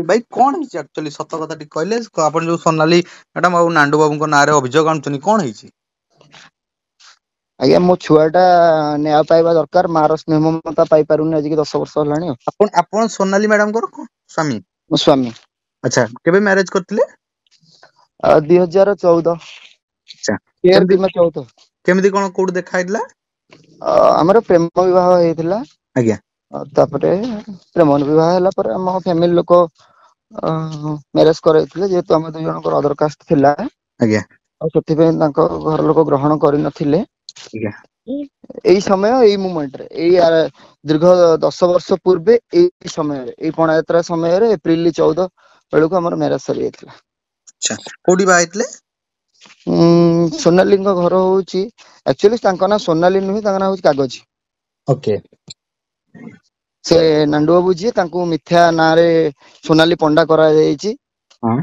ଭାଇ କଣ ହେଇଛି ଆକ୍ଚୁଆଲି ସତ କଥା ଟିକେ କହିଲେ ଆପଣ ଯୋଉ ସୋନାଲି ମ୍ୟାଡାମ ଆଉ ନାଣ୍ଡୁ ବାବୁଙ୍କ ନାଁରେ ଅଭିଯୋଗ ଆଣୁଛନ୍ତି କଣ ହେଇଛି? ଆଜ୍ଞା ମୋ ଛୁଆଟା ନ୍ୟାୟ ପାଇବା ଦରକାର, ମାର ସ୍ନେହ ମମତା ପାଇପାରୁନି ଆଜିକି 10 ବର୍ଷ ହେଲାଣି। ଆପଣ ଆପଣ ସୋନାଲି ମ୍ୟାଡାମଙ୍କର ସ୍ୱାମୀ? ମୋ ସ୍ୱାମୀ। ଆଚ୍ଛା କେବେ ମ୍ୟାରେଜ କରିଥିଲେ? 2014 ଆଚ୍ଛା 13/3/14। କେମିତି କଣ କୋଉଠି ଦେଖା ହେଇଥିଲା? ଆମର ପ୍ରେମ ବିବାହ ହେଇଥିଲା। ଆଜ୍ଞା ତାପରେ ପ୍ରେମ ବିବାହ ହେଲା ପରେ ଆମ ଫ୍ୟାମିଲି ଲୋକ ମ୍ୟାରେଜ କରାଇଥିଲେ, ଯେହେତୁ ଆମ 2 ଜଣଙ୍କର ଅଦର କାଷ୍ଟ ଥିଲା। ଆଜ୍ଞା ଆଉ ସେଥିପାଇଁ ତାଙ୍କ ଘର ଲୋକ ଗ୍ରହଣ କରିନଥିଲେ। ଆଜ୍ଞା ଏଇ ସମୟ ଏଇ ମୁମେଣ୍ଟରେ ଦୀର୍ଘ 10 ବର୍ଷ ପୂର୍ବେ ଏଇ ସମୟରେ ଏଇ ପଣା ଯାତ୍ରା ସମୟରେ ଏପ୍ରିଲ 14 ବେଳକୁ ଆମର ମ୍ୟାରେଜ ସରି ଯାଇଥିଲା। ଆଚ୍ଛା କୋଉଠି ବାହା ହେଇଥିଲେ? ସୋନାଲିଙ୍କ ଘର ହଉଛି, ଆକ୍ଚୁଆଲି ତାଙ୍କ ନାଁ ସୋନାଲି ନୁହେଁ, ତାଙ୍କ ନାଁ ହଉଛି କାଗଜ। ଓକେ। ସେ ନାଣ୍ଡୁ ବାବୁ ଯିଏ ତାଙ୍କୁ ମିଥ୍ୟା ନାଁ ରେ ସୋନାଲି ପଣ୍ଡା କରାଯାଇଛି। ହଁ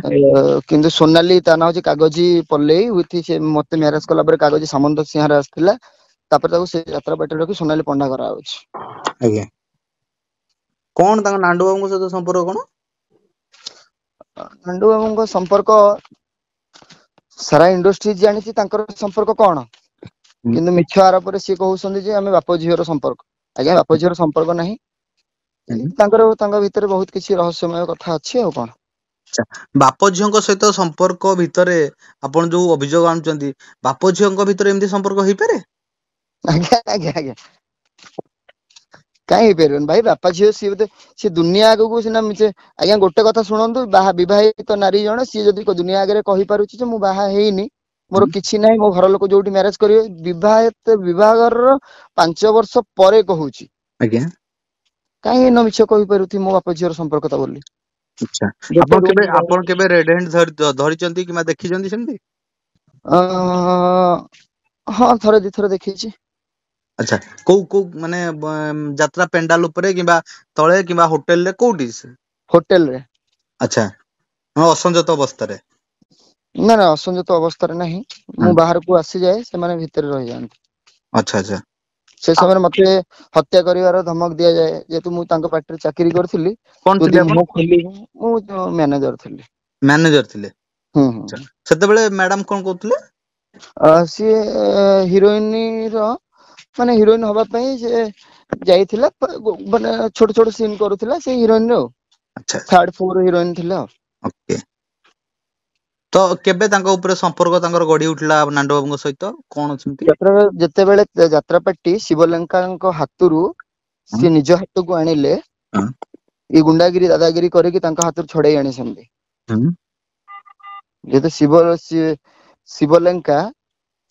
କିନ୍ତୁ ସୋନାଲି ତା ନାଁ ହଉଛି କାଗଜି ପଲେଇ ସେ ମତେ ମ୍ୟାରେଜ କଲା ପରେ କାଗଜ ସାମନ୍ତ ସିଂହାର ଆସିଥିଲା। ତାପରେ ତାକୁ ସେ ଯାତ୍ରା ପାର୍ଟିରେ ରଖି ସୋନାଲି ପଣ୍ଡା କରାହଉଛି। ଆଜ୍ଞା କଣ ତାଙ୍କ ନାଣ୍ଡୁ ବାବୁଙ୍କ ସହିତ ସମ୍ପର୍କ କଣ? ନାଣ୍ଡୁ ବାବୁଙ୍କ ସମ୍ପର୍କ ସାରା ଇଣ୍ଡଷ୍ଟ୍ରି ଜାଣିଛି ତାଙ୍କର ସମ୍ପର୍କ କଣ, ହୁଁ, କିନ୍ତୁ ମିଛ ଆରୋପରେ ସିଏ କହୁଛନ୍ତି ଯେ ଆମେ ବାପ ଝିଅର ସମ୍ପର୍କ। ଆଜ୍ଞା ବାପ ଝିଅର ସମ୍ପର୍କ ନାହିଁ, ହୁଁ। ତାଙ୍କ ଭିତରେ ବହୁତ କିଛି ରହସ୍ୟମୟ କଥା ଅଛି ଆଉ କଣ। ଆଚ୍ଛା ବାପ ଝିଅଙ୍କ ସହିତ ସମ୍ପର୍କ ଭିତରେ ଆପଣ ଯୋଉ ଅଭିଯୋଗ ଆଣୁଛନ୍ତି, ବାପ ଝିଅଙ୍କ ଭିତରେ ଏମିତି ସମ୍ପର୍କ ହେଇପାରେ? ଆଜ୍ଞା ଆଜ୍ଞା ଆଜ୍ଞା କାହିଁ ହେଇପାରିବନି ଭାଇ, ବାପା ଝିଅ ସିଏ ଦୁନିଆ ଆଗକୁ ସିନା ଆଜ୍ଞା ଗୋଟେ କଥା ଶୁଣନ୍ତୁ, ବିବାହିତ ନାରୀ ଜଣେ ସିଏ ଯଦି ଦୁନିଆ ଆଗରେ କହିପାରୁଛି ଯେ ମୁଁ ବାହା ହେଇନି, ହୁଁ, ମୋର କିଛି ନାହିଁ, ମୋ ଘର ଲୋକ ଯୋଉଠି ମ୍ୟାରେଜ କରିବେ, ବିବାହର 5 ବର୍ଷ ପରେ କହୁଛି। ଆଜ୍ଞା କାହିଁକି ନ ମିଛ କହିପାରୁଥିବି ମୋ ବାପ ଝିଅର ସମ୍ପର୍କତା ବୋଲି। ଆଚ୍ଛା ଗୋଟେ ଆପଣ ରୁମ କେବେ ଆପଣ କେବେ ରେଡ୍ ହ୍ୟାଣ୍ଡ ଧରିଛନ୍ତି କିମ୍ବା ଦେଖିଛନ୍ତି ସେମିତି? ହଁ ଥରେ ଦିଥର ଦେଖିଛି। ଆଚ୍ଛା କୋଉ କୋଉ ମାନେ ଯାତ୍ରା ପେଣ୍ଡାଲ ଉପରେ କିମ୍ବା ତଳେ କିମ୍ବା ହୋଟେଲ ରେ କୋଉଠି? ହୋଟେଲ ରେ। ଆଚ୍ଛା ହଁ ଅସଞ୍ଜତ ଅବସ୍ଥାରେ। ନା ନା ଅସଞ୍ଜତ ଅବସ୍ଥାରେ ନାହିଁ, ହୁଁ, ମୁଁ ବାହାରକୁ ଆସିଯାଏ ସେମାନେ ଭିତରେ ରହିଯାଆନ୍ତି। ଆଚ୍ଛା ଆଚ୍ଛା ସେ ସମୟରେ ମତେ ହତ୍ୟା କରିବାର ଧମକ ଦିଆଯାଏ, ଯେହେତୁ ମୁଁ ତାଙ୍କ ପାର୍ଟିରେ ଚାକିରି କରିଥିଲି। କଣ ତୁ ଥିଲେ ଯଦି ଆପଣ? ମୁହଁ ଖୋଲିବୁ, ମୁଁ ମ୍ୟାନେଜର ଥିଲି। ମ୍ୟାନେଜର ଥିଲେ, ହୁଁ ଆଚ୍ଛା ହୁଁ ସେତେବେଳେ ମ୍ୟାଡାମ କଣ କହୁଥିଲେ? ସିଏ ହିରୋଇନ ମାନେ ହିରୋଇନ ହବା ପାଇଁ ସେ ଯାଇଥିଲା, ମାନେ ଛୋଟ ଛୋଟ ସିନ୍ କରୁଥିଲା ସେଇ ହିରୋଇନରେ ଆଉ। ଆଚ୍ଛା ଥାର୍ଡ ଫ୍ଲୋର ହିରୋଇନ ଥିଲା ଆଉ। ଓକେ। ତ କେବେ ତାଙ୍କ ଉପରେ ସମ୍ପର୍କ ତାଙ୍କର ଗଢି ଉଠିଲା ନାଣ୍ଡୁ ବାବୁଙ୍କ ସହିତ କଣ ଅଛନ୍ତି? ଯେତେବେଳେ ଯାତ୍ରା ପାର୍ଟି ଶିବଲଙ୍କାଙ୍କ ହାତରୁ ହଁ ସିଏ ନିଜ ହାତକୁ ଆଣିଲେ, ହଁ ଏଇ ଗୁଣ୍ଡାଗିରି ଦାଦାଗିରି କରିକି ତାଙ୍କ ହାତରୁ ଛଡେଇ ଆଣିଛନ୍ତି। ହୁଁ ଯେହେତୁ ଶିବଲେଙ୍କା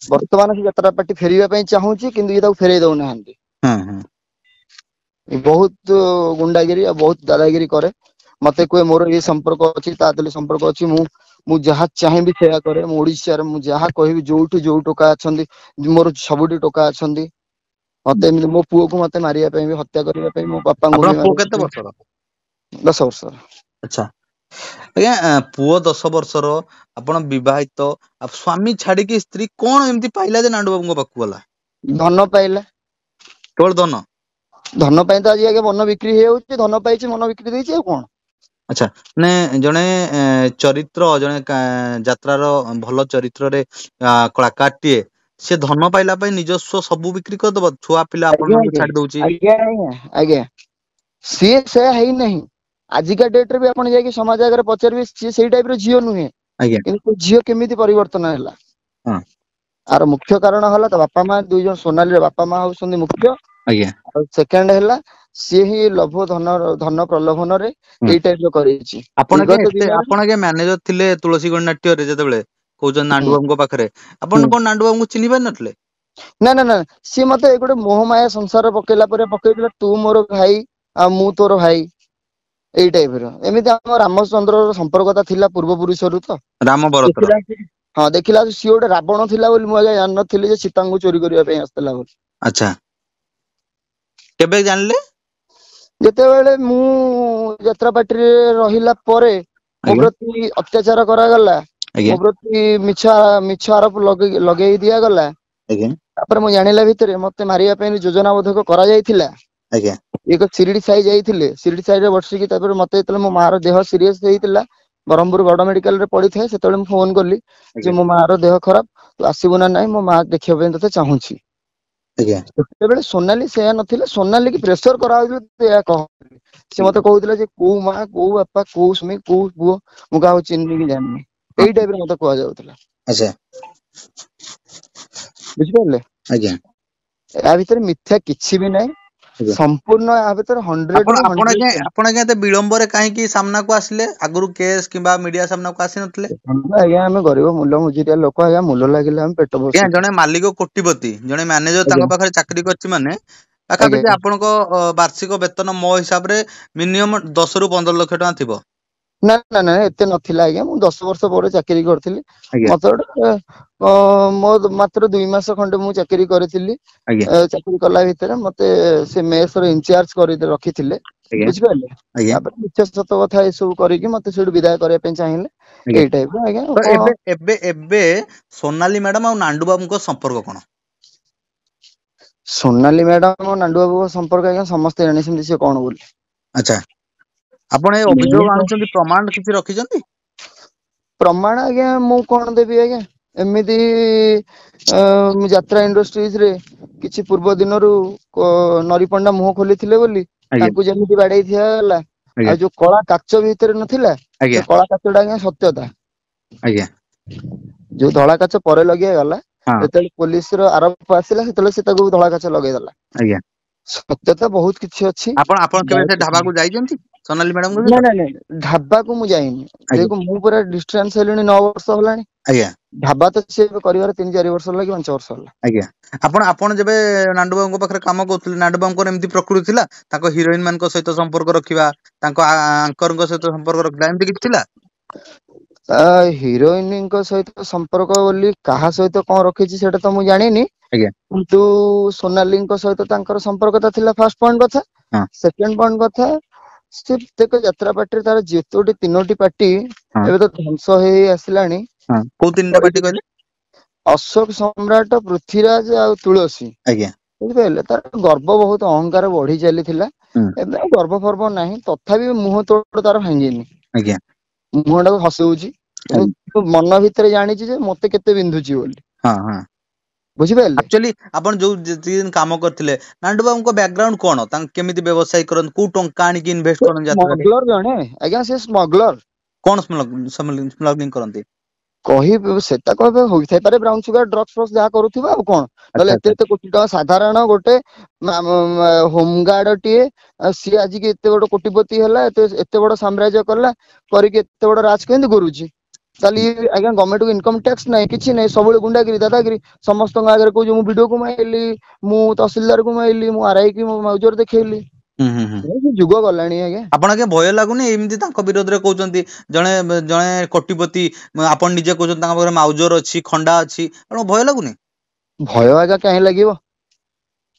ବର୍ତ୍ତମାନ ସେ ଯାତ୍ରା ପାର୍ଟି ଫେରିବା ପାଇଁ ଚାହୁଁଛି, କିନ୍ତୁ ଇଏ ତାକୁ ଫେରେଇ ଦଉନାହାନ୍ତି। ହଁ ହଁ ବହୁତ ଗୁଣ୍ଡାଗିରି ଆଉ ବହୁତ ଦାଦାଗିରି କରେ। ମତେ କୁହେ ମୋର ଏଇ ସମ୍ପର୍କ ଅଛି, ତା ଦେହରେ ସମ୍ପର୍କ ଅଛି, ମୁଁ ଯାହା ଚାହିଁବି ସେୟା କରେ, ମୁଁ ଓଡିଶାରେ ମୁଁ ଯାହା କହିବି, ଯୋଉଠି ଯୋଉ ଟୋକା ଅଛନ୍ତି ମୋର ସବୁଠି ଟୋକା ଅଛନ୍ତି। ମତେ ଏମିତି ମୋ ପୁଅକୁ ମତେ ମାରିବା ପାଇଁ ବି, ହତ୍ୟା କରିବା ପାଇଁ ମୋ ବାପାଙ୍କୁ ବି ଆପଣଙ୍କ ପୁଅ କେତେ ମାରିବା ବର୍ଷର? ପାଇଁ 10 ବର୍ଷ। ଆଚ୍ଛା ଆଜ୍ଞା ପୁଅ 10 ବର୍ଷର, ଆପଣ ବିବାହିତ, ଆଉ ସ୍ଵାମୀ ଛାଡିକି ସ୍ତ୍ରୀ କଣ ଏମିତି ପାଇଲା ଯେ ନାଣ୍ଡୁ ବାବୁଙ୍କ ପାଖକୁ ଗଲା? ଧନ ପାଇଲା। କେବଳ ଧନ? ଧନ ପାଇଁ ତ ଆଜି ଆଗେ ମନ ବିକ୍ରି ହେଇଯାଉଛି, ଧନ ପାଇଛି ମନ ବିକ୍ରି ଦେଇଛି ଆଉ କଣ। ଆଚ୍ଛା ମାନେ ଜଣେ ଚରିତ୍ର ଜଣେ ଯାତ୍ରାର ଭଲ ଚରିତ୍ରରେ କଳାକାରଟିଏ ସେ ଧନ ପାଇଲା ପାଇଁ ନିଜସ୍ୱ ସବୁ ବିକ୍ରି କରିଦବ, ଛୁଆ ପିଲା ଆପଣ ଆଜ୍ଞା ମାନଙ୍କୁ ଆଜ୍ଞା ଛାଡି ଦଉଛି। ଆଜ୍ଞା ଆଜ୍ଞା ଆଜ୍ଞା ସିଏ ସେୟା ହେଇନାହିଁ। ଆଜିକା ଡେଟ ରେ ବି ଆପଣ ଯାଇକି ସମାଜ ଆଗରେ ପଚାରିବେ, ସିଏ ସେଇ ଟାଇପ ର ଝିଅ ନୁହେଁ। ଆଜ୍ଞା କିନ୍ତୁ ଝିଅ କେମିତି ପରିବର୍ତ୍ତନ ହେଲା? ହଁ ଆର ମୁଖ୍ୟ କାରଣ ହେଲା ତା ବାପା ମା, 2 ଜଣ ସୋନାଲିର ବାପା ମା ହଉଛନ୍ତି ମୁଖ୍ୟ। ଆଜ୍ଞା ଆଉ ସେକେଣ୍ଡ ହେଲା, ସିଏ ହିଁ ଧନ ପ୍ରଲୋଭନରେ ହୁଁ ଏଇ ଟାଇପ ର କରେଇଛି। ଆପଣ ଆଜ୍ଞା ବିଗତ ଦିନରେ ଆପଣ ଆଜ୍ଞା ମ୍ୟାନେଜର ଥିଲେ ତୁଳସୀ ଗଣ ନାଟ୍ୟରେ, ଯେତେବେଳେ କହୁଛନ୍ତି ନାଣ୍ଡୁ ହୁଁ ବାବୁଙ୍କ ପାଖରେ, ହୁଁ ଆପଣ କଣ ନାଣ୍ଡୁ ବାବୁଙ୍କୁ ଚିହ୍ନି ପାରି ନଥିଲେ? ନା ନା ନା ସିଏ ମତେ ଗୋଟେ ମୋହମାୟା ସଂସାର ପକେଇଲା ପରେ ପକେଇଥିଲା, ତୁ ମୋର ଭାଇ ଆଉ ମୁଁ ତୋର ଭାଇ। ଏଇ ଟାଇପ ର, ଏମିତି ଆମ ରାମଚନ୍ଦ୍ରର ସମ୍ପର୍କତା ଥିଲା ପୂର୍ବ ପୁରୁଷରୁ ତ। ରାମ ବରତର। ହଁ ଦେଖିଲା ସିଏ ଗୋଟେ ରାବଣ ଥିଲା ବୋଲି, ମୁଁ ଆଜ୍ଞା ଜାଣିନଥିଲି ଯେ ସୀତାଙ୍କୁ ଚୋରି କରିବା ପାଇଁ ଆସିଥିଲା ବୋଲି। ଆଚ୍ଛା କେବେ ଜାଣିଲେ? ଯେତେବେଳେ ମୁଁ ଯାତ୍ରା ପାର୍ଟିରେ ରହିଲା ପରେ ମୋ ଆଜ୍ଞା ପ୍ରତି ଅତ୍ୟାଚାର କରାଗଲା, ଆଜ୍ଞା ମୋ ପ୍ରତି ମିଛ ଆରୋପ ଲଗେଇ ଦିଆଗଲା। ଆଜ୍ଞା ତାପରେ ମୁଁ ଜାଣିଲା ଭିତରେ ମତେ ମାରିବା ପାଇଁ ଯୋଜନା ବୋଧକ କରାଯାଇଥିଲା। ଆଜ୍ଞା ଏକ ଶିରିଡି ସାଇ ଯାଇଥିଲେ, ଶିରିଡି ସାଇରେ ବସିକି ତାପରେ ମତେ ଯେତେବେଳେ ମୋ ମାର ଦେହ ସିରିୟସ ହେଇଥିଲା ବ୍ରହ୍ମପୁର ବଡ ମେଡିକାଲ ରେ ପଡିଥାଏ, ସେତେବେଳେ ମୁଁ ଫୋନ କଲି ଯେ ଆଜ୍ଞା ମୋ ମାର ଦେହ ଖରାପ, ତୁ ଆସିବୁ ନା ନାଇଁ, ମୋ ମା ଦେଖିବା ପାଇଁ ତତେ ଚାହୁଁଛି। ଆଜ୍ଞା ସେତେବେଳେ ସୋନାଲି ସେୟା ନଥିଲେ, ସୋନାଲି କି ପ୍ରେସର କରାହଉଥିଲା ତୁ ଏହା କହ। ସେ ମତେ କହୁଥିଲା ଯେ କୋଉ ମା, କୋଉ ବାପା, କୋଉ ସ୍ୱାମୀ, କୋଉ ପୁଅ ମୁଁ କାହାକୁ ଚିହ୍ନିନି କି ଜାଣିନି, ଏଇ ଟାଇପ ରେ ମତେ କୁହାଯାଉଥିଲା। ଆଚ୍ଛା ବୁଝିପାରିଲେ? ଆଜ୍ଞା ୟା ଭିତରେ ମିଥ୍ୟା କିଛି ବି ନାହିଁ, ଆଜ୍ଞା। ସମ୍ପୂର୍ଣ୍ଣ ୟା ଭିତରେ 100 ରୁ ଆପଣ ଆଜ୍ଞା 100%। ଆପଣ ଆଜ୍ଞା ଏତେ ବିଳମ୍ବରେ କାହିଁକି ସାମ୍ନାକୁ ଆସିଲେ? ଆଗରୁ କେସ୍ କିମ୍ବା ମିଡିଆ ସାମ୍ନାକୁ ଆସି ନଥିଲେ? ଆଜ୍ଞା ଆମେ ଗରିବ ମୂଲ ମଜୁରିଆ ଲୋକ, ଆଜ୍ଞା ମୂଲ ଲାଗିଲେ ଆମେ ପେଟ ଆଜ୍ଞା ପୋଷିବୁ। ଜଣେ ମାଲିକ କୋଟିପତି, ଜଣେ ମ୍ୟାନେଜର ଆଜ୍ଞା ତାଙ୍କ ପାଖରେ ଚାକିରି କରିଛି ମାନେ ଆଜ୍ଞା ପାଖାପାଖି ଆପଣଙ୍କ ବାର୍ଷିକ ବେତନ ମୋ ହିସାବରେ ମିନିମମ୍ 10 ରୁ 15 ଲକ୍ଷ ଟଙ୍କା ଥିବ। ନା ନା ନା ଏତେ ନଥିଲା ଆଜ୍ଞା, ମୁଁ 10 ବର୍ଷ ପରେ ଚାକିରି କରିଥିଲି। ଆଜ୍ଞା ମତେ ଗୋଟେ ମୋ ମାତ୍ର 2 ମାସ ଖଣ୍ଡେ ମୁଁ ଚାକିରି କରିଥିଲି। ଆଜ୍ଞା ଚାକିରି କଲା ଭିତରେ ମତେ ସେ ମେସ ର ଇନଚାର୍ଜ କରି ରଖିଥିଲେ। ଆଜ୍ଞା ବୁଝିପାରିଲେ? ଆଜ୍ଞା ତାପରେ ମିଛ ସତ କଥା ଏ ସବୁ କରିକି ମତେ ସେଇଠୁ ବିଦାୟ କରିବା ପାଇଁ ଚାହିଁଲେ। ଆଜ୍ଞା। ଏଇ ଟାଇପ ର ଆଜ୍ଞା ତ କଣ। ଏବେ ସୋନାଲି ମ୍ୟାଡାମ ଆଉ ନାଣ୍ଡୁ ବାବୁଙ୍କ ସମ୍ପର୍କ କଣ? ସୋନାଲି ମ୍ୟାଡାମ ନାଣ୍ଡୁ ବାବୁଙ୍କ ସମ୍ପର୍କ ଆଜ୍ଞା ସମସ୍ତେ ଜାଣିଛନ୍ତି ସେ କଣ ବୋଲି। ଆଚ୍ଛା, ଆପଣ ଏ ଅଭିଯୋଗ ଆଣୁଛନ୍ତି, ପ୍ରମାଣ କିଛି ରଖିଛନ୍ତି? ପ୍ରମାଣ ଆଜ୍ଞା ମୁଁ କଣ ଦେବି ଆଜ୍ଞା, ଏମିତି ଯାତ୍ରା ଇଣ୍ଡଷ୍ଟ୍ରିଜ ରେ କିଛି ପୂର୍ବ ଦିନରୁ ନରିପଣ୍ଡା ମୁହଁ ଖୋଲିଥିଲେ ବୋଲି ଆଜ୍ଞା ତାଙ୍କୁ ଯେମିତି ବାଡେଇ ଦିଆଗଲା, ଆଜ୍ଞା ଆଉ ଯୋଉ କଳା କାଚ ଭିତରେ ନଥିଲା, ଆଜ୍ଞା ସେ କଳା କାଚଟା ଆଜ୍ଞା ସତ୍ୟତା। ଆଜ୍ଞା ଯୋଉ ଧଳା କାଚ ପରେ ଲଗେଇଗଲା, ହଁ ଯେତେବେଳେ ପୋଲିସ ର ଆରୋପ ଆସିଲା, ସେତେବେଳେ ସେ ତାକୁ ଧଳା କାଚ ଲଗେଇଦେଲା। ଆଜ୍ଞା। ସତ୍ୟତା ବହୁତ କିଛି ଅଛି। ଆପଣ କେବେ ବହୁତ ସେ କିଛି ଢାବାକୁ ଯାଇଛନ୍ତି ସୋନାଲି ମ୍ୟାଡାମଙ୍କ ନାଇଁ ସହିତ? ନାଇଁ ନାଇଁ ଢାବାକୁ ମୁଁ ଯାଇନି, ଆଜ୍ଞା ଦେଖ ମୁଁ ପୁରା ଡିଷ୍ଟାନ୍ସ ହେଲିଣି 9 ବର୍ଷ ହେଲାଣି। ଆଜ୍ଞା ଢାବା ତ ସେ କରିବାର 3-4 ବର୍ଷ ହେଲା କି 5 ବର୍ଷ ହେଲା। ଆଜ୍ଞା। ଆପଣ ଯେବେ ନାଣ୍ଡୁ ବାବୁଙ୍କ ପାଖରେ କାମ କରୁଥିଲେ, ନାଣ୍ଡୁ ବାବୁଙ୍କର ଏମିତି ପ୍ରକୃତି ଥିଲା? ତାଙ୍କ ହିରୋଇନ ମାନଙ୍କ ସହିତ ସମ୍ପର୍କ ରଖିବା, ତାଙ୍କ ଆଙ୍କରଙ୍କ ସହିତ ସମ୍ପର୍କ ରଖିବା, ଏମିତି କିଛି ଥିଲା? ହିରୋଇନଙ୍କ ସହିତ ସମ୍ପର୍କ ବୋଲି କାହା ସହିତ କଣ ରଖିଛି ସେଇଟା ତ ମୁଁ ଜାଣିନି। ଆଜ୍ଞା କିନ୍ତୁ ସୋନାଲିଙ୍କ ସହିତ ତାଙ୍କର ସମ୍ପର୍କଟା ଥିଲା, ଫାଷ୍ଟ ପଏଣ୍ଟ କଥା। ହଁ ସେକେଣ୍ଡ ପଏଣ୍ଟ କଥା, ସେ ପ୍ରତ୍ୟେକ ଯାତ୍ରା ପାର୍ଟିରେ ତାର ଯେତୋଟି 3ଟି ପାର୍ଟି ହଁ ଏବେ ତ ଧ୍ୱଂସ ହେଇ ଆସିଲାଣି। ହଁ କୋଉ 3ଟା ପାର୍ଟି କହିଲେ? ଅଶୋକ ସମ୍ରାଟ, ପୃଥ୍ୱୀରାଜ ଆଉ ତୁଳସୀ। ଆଜ୍ଞା ବୁଝିପାରିଲେ? ତାର ଗର୍ବ ବହୁତ, ଅହଙ୍କାର ବଢି ଚାଲିଥିଲା। ହୁଁ ଏବେ ଆଉ ଗର୍ବ ଫର୍ବ ନାହିଁ, ତଥାପି ମୁହଁ ତୋର ତାର ଭାଙ୍ଗିନି। ଆଜ୍ଞା ମୁହଁ ଟାକୁ ହସଉଛି, ଆଜ୍ଞା କିନ୍ତୁ ମନ ଭିତରେ ଜାଣିଛି ଯେ ମତେ କେତେ ବିନ୍ଧୁଛି ବୋଲି। ହଁ ହଁ। ବୁଝିପାରିଲେ? ଆକ୍ଚୁଆଲି ଆପଣ ଯୋଉ ଯେତିକି ଦିନ କାମ କରିଥିଲେ, ନାଣ୍ଡୁ ବାବୁଙ୍କ ବ୍ୟାକଗ୍ରାଉଣ୍ଡ କଣ? ତାଙ୍କ କେମିତି ବ୍ୟବସାୟ କରନ୍ତି, କୋଉ ଟଙ୍କା ଆଣିକି ଇନଭେଷ୍ଟ କରନ୍ତି ଯାତ୍ରାରେ? ସ୍ମଗଲର ଜଣେ ଆଜ୍ଞା, ସେ ସ୍ମଗଲର। କଣ ସ୍ମଗଲିଂ କରନ୍ତି? କହିବେ ସେଟା କହିବେ, ହୋଇଥାଇପାରେ ବ୍ରାଉନ ସୁଗାର, ଡ୍ରଗ୍ସ ଫ୍ରଗ୍ସ ଯାହା କରୁଥିବ ଆଉ କଣ। ଆଚ୍ଛା ନହେଲେ ଆଚ୍ଛା ଏତେ କୋଟି ଟଙ୍କା ସାଧାରଣ ଗୋଟେ ହୋମଗାର୍ଡଟିଏ, ଆଉ ସିଏ ଆଜିକି ଏତେ ବଡ କୋଟିପତି ହେଲା, ଏତେ ବଡ ସାମ୍ରାଜ୍ୟ କଲା, କରିକି ଏତେ ବଡ ରାଜ କେମିତି କରୁଛି? ତାହେଲେ ଆଜ୍ଞା ଗଭର୍ଣ୍ଣମେଣ୍ଟକୁ ଇନକମ ଟ୍ୟାକ୍ସ ନାହିଁ, କିଛି ନାହିଁ, ସବୁବେଳେ ଗୁଣ୍ଡାଗିରି ଦାଦାଗିରି। ସମସ୍ତଙ୍କ ଆଗରେ କହୁଛି ମୁଁ ଭିଡିଓକୁ ମାଇଲି, ମୁଁ ତହସିଲଦାରକୁ ମାଇଲି, ମୁଁ ଆର ଆଇ କି ମୋ ମାଉଜରେ ଦେଖେଇଲି। ହୁଁ ହୁଁ ହୁଁ। ଯୁଗ ଗଲାଣି ଆଜ୍ଞା। ଆପଣ ଆଜ୍ଞା ଭୟ ଲାଗୁନି, ଏମିତି ତାଙ୍କ ବିରୋଧରେ କହୁଛନ୍ତି, ଜଣେ ଜଣେ କୋଟିପତି, ଆପଣ ନିଜେ କହୁଛନ୍ତି ତାଙ୍କ ପାଖରେ ମାଉଜର ଅଛି, ଖଣ୍ଡା ଅଛି, ଆପଣଙ୍କୁ ଭୟ ଲାଗୁନି? ଭୟ ଆଜ୍ଞା କାହିଁ ଲାଗିବ,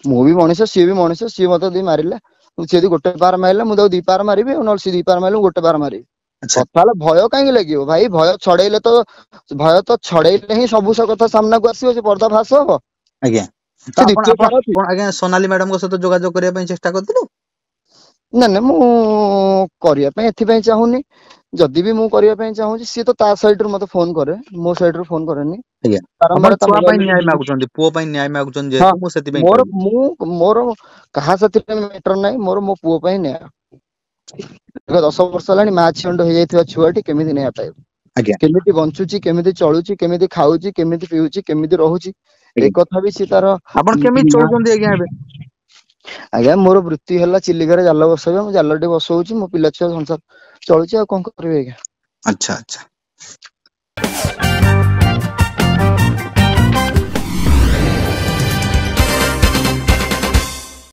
ମୁଁ ବି ମଣିଷ, ସିଏ ବି ମଣିଷ, ସିଏ ମତେ ଯଦି ମାରିଲା, ସିଏ ଯଦି ଗୋଟେ ପାହାର ମାରିଲା ମୁଁ ତାକୁ 2 ପାହାର ମାରିବି, ଆଉ ନହେଲେ ସିଏ 2 ପାହାର ମାରିଲେ ମୁଁ ଗୋଟେ ପାହାର ମାରିବି। ଆଚ୍ଛା କଥା ହେଲା ଭୟ କାହିଁକି ଲାଗିବ ଭାଇ, ଭୟ ତ ଛଡେଇଲେ ହିଁ ସବୁ କଥା ସାମ୍ନାକୁ ଆସିବ, ସେ ପର୍ଦା ଫାସ ହବ। ଆଜ୍ଞା, ସେ ତ ଆପଣ ଦ୍ଵିତୀୟ ଆପଣ ଥର ଆପଣ ଆଜ୍ଞା ସୋନାଲି ମ୍ୟାଡାମଙ୍କ ସହିତ ଯୋଗାଯୋଗ କରିବା ପାଇଁ ଚେଷ୍ଟା କରିଥିଲେ? ନାଇଁ ନାଇଁ ମୁଁ କରିବା ପାଇଁ ଏଥିପାଇଁ ଚାହୁଁନି, ଯଦି ବି ମୁଁ କରିବା ପାଇଁ ଚାହୁଁଛି, ସିଏ ତ ତା ସାଇଡ ରୁ ମତେ ଫୋନ କରେ, ମୋ ସାଇଡ ରୁ ଫୋନ କରେନି। ଆଜ୍ଞା, ଆପଣ ବାରମ୍ବାର ତା ଛୁଆ ପାଇଁ ମୋବାଇଲ ନ୍ୟାୟ ରେ ମାଗୁଛନ୍ତି, ପୁଅ ପାଇଁ ନ୍ୟାୟ ମାଗୁଛନ୍ତି ହଁ ଯେହେତୁ, ମୁଁ ସେଥିପାଇଁ କହିଲି। ମୋର କାହା ସାଥିରେ ମ୍ୟାଟର ନାହିଁ, ମୋର ମୋ ପୁଅ ପାଇଁ ନ୍ୟାୟ। 10 ବର୍ଷ ହେଲାଣି, ମାଛିଅଣ୍ଡ ହେଇଯାଇଥିବା ଛୁଆଟି କେମିତି ନ୍ୟାୟ ପାଇବ? ଆଜ୍ଞା କେମିତି ବଞ୍ଚୁଛି, କେମିତି ଚଳୁଛି, କେମିତି ଖାଉଛି, କେମିତି ପିଉଛି, କେମିତି ରହୁଛି, ଏ ଆଜ୍ଞା କଥା ବି ସେ ତାର ଆପଣ କେମିତି ଚଳୁଛନ୍ତି ଆଜ୍ଞା ଏବେ? ଆଜ୍ଞା ମୋର ବୃତ୍ତି ହେଲା ଚିଲିକାରେ ଜାଲ ବସେଇବା, ମୁଁ ଜାଲ ଟେ ବସଉଛି, ମୋ ପିଲା ଛୁଆ ସଂସାର ଚଳୁଛି, ଆଉ କଣ କରିବି ଆଜ୍ଞା। ଆଚ୍ଛା ଆଚ୍ଛା।